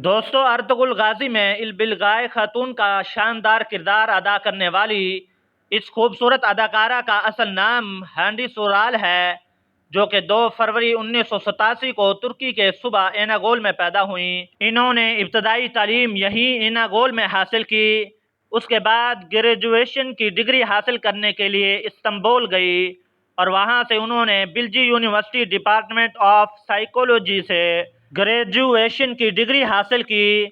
دوستو، Ertugrul Ghazi میں البلغائے خاتون کا شاندار کردار ادا کرنے والی اس خوبصورت اداکارہ کا اصل نام ہانڈی سورال ہے، جو کہ 2 فروری 1987 کو ترکی کے صوبہ ایناگول میں پیدا ہوئیں۔ انہوں نے ابتدائی تعلیم یہیں ایناگول میں حاصل کی۔ اس کے بعد گریجویشن کی ڈگری حاصل کرنے کے لیے استنبول گئی اور وہاں سے انہوں نے بلجی یونیورسٹی ڈپارٹمنٹ آف سائیکولوجی سے گریجویشن کی ڈگری حاصل کی۔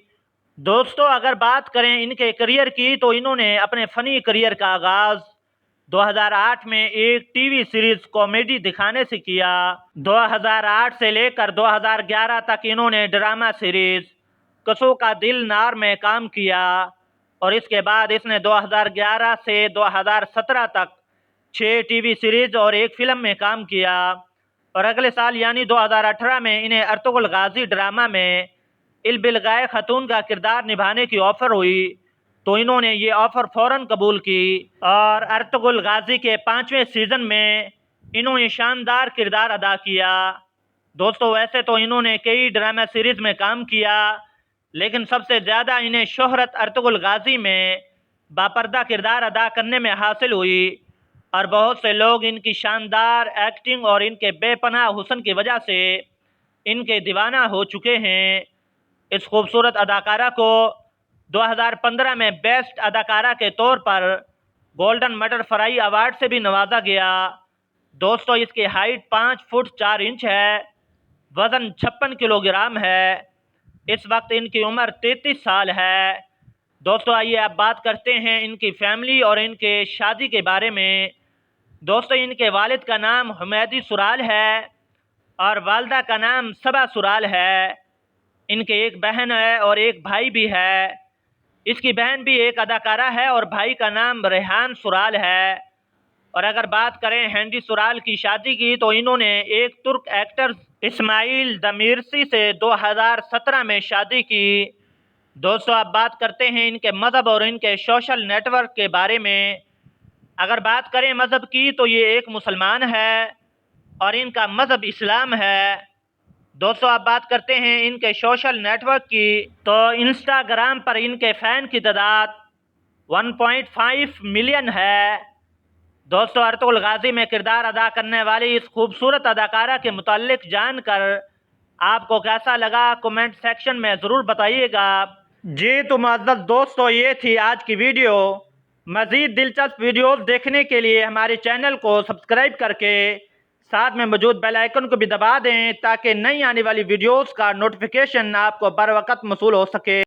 دوستو، اگر بات کریں ان کے کریئر کی تو انہوں نے اپنے فنی کریئر کا آغاز 2008 میں ایک ٹی وی سیریز کامیڈی دکھانے سے کیا۔ 2008 سے لے کر 2011 تک انہوں نے ڈرامہ سیریز کسو کا دل نار میں کام کیا اور اس کے بعد اس نے 2011 سے 2017 تک 6 ٹی وی سیریز اور ایک فلم میں کام کیا، اور اگلے سال یعنی 2018 میں انہیں ارطغرل غازی ڈرامہ میں البلغائے خاتون کا کردار نبھانے کی آفر ہوئی تو انہوں نے یہ آفر فوراً قبول کی اور ارطغرل غازی کے 5ویں سیزن میں انہوں نے شاندار کردار ادا کیا۔ دوستو، ویسے تو انہوں نے کئی ڈرامہ سیریز میں کام کیا، لیکن سب سے زیادہ انہیں شہرت ارطغرل غازی میں باپردہ کردار ادا کرنے میں حاصل ہوئی، اور بہت سے لوگ ان کی شاندار ایکٹنگ اور ان کے بے پناہ حسن کی وجہ سے ان کے دیوانہ ہو چکے ہیں۔ اس خوبصورت اداکارہ کو 2015 میں بیسٹ اداکارہ کے طور پر گولڈن بٹر فلائی ایوارڈ سے بھی نوازا گیا۔ دوستو، اس کی ہائٹ 5 فٹ 4 انچ ہے، وزن 56 کلو گرام ہے۔ اس وقت ان کی عمر 33 سال ہے۔ دوستو، آئیے اب بات کرتے ہیں ان کی فیملی اور ان کے شادی کے بارے میں۔ دوستو، ان کے والد کا نام حمیدی سورال ہے اور والدہ کا نام صبا سورال ہے۔ ان کے ایک بہن ہے اور ایک بھائی بھی ہے۔ اس کی بہن بھی ایک اداکارہ ہے اور بھائی کا نام ریحان سورال ہے۔ اور اگر بات کریں ہانڈی سورال کی شادی کی تو انہوں نے ایک ترک ایکٹر اسماعیل دمیرسی سے 2017 میں شادی کی۔ دوستو، اب بات کرتے ہیں ان کے مذہب اور ان کے سوشل نیٹ ورک کے بارے میں۔ اگر بات کریں مذہب کی تو یہ ایک مسلمان ہے اور ان کا مذہب اسلام ہے۔ دوستو، اب بات کرتے ہیں ان کے سوشل نیٹ ورک کی تو انسٹاگرام پر ان کے فین کی تعداد 1.5 ملین ہے۔ دوستو، ارطغرل غازی میں کردار ادا کرنے والی اس خوبصورت اداکارہ کے متعلق جان کر آپ کو کیسا لگا کمنٹ سیکشن میں ضرور بتائیے گا۔ جی تو معزز دوستو، یہ تھی آج کی ویڈیو۔ مزید دلچسپ ویڈیوز دیکھنے کے لیے ہمارے چینل کو سبسکرائب کر کے ساتھ میں موجود بیل آئیکن کو بھی دبا دیں تاکہ نئی آنے والی ویڈیوز کا نوٹیفیکیشن آپ کو بر وقت موصول ہو سکے۔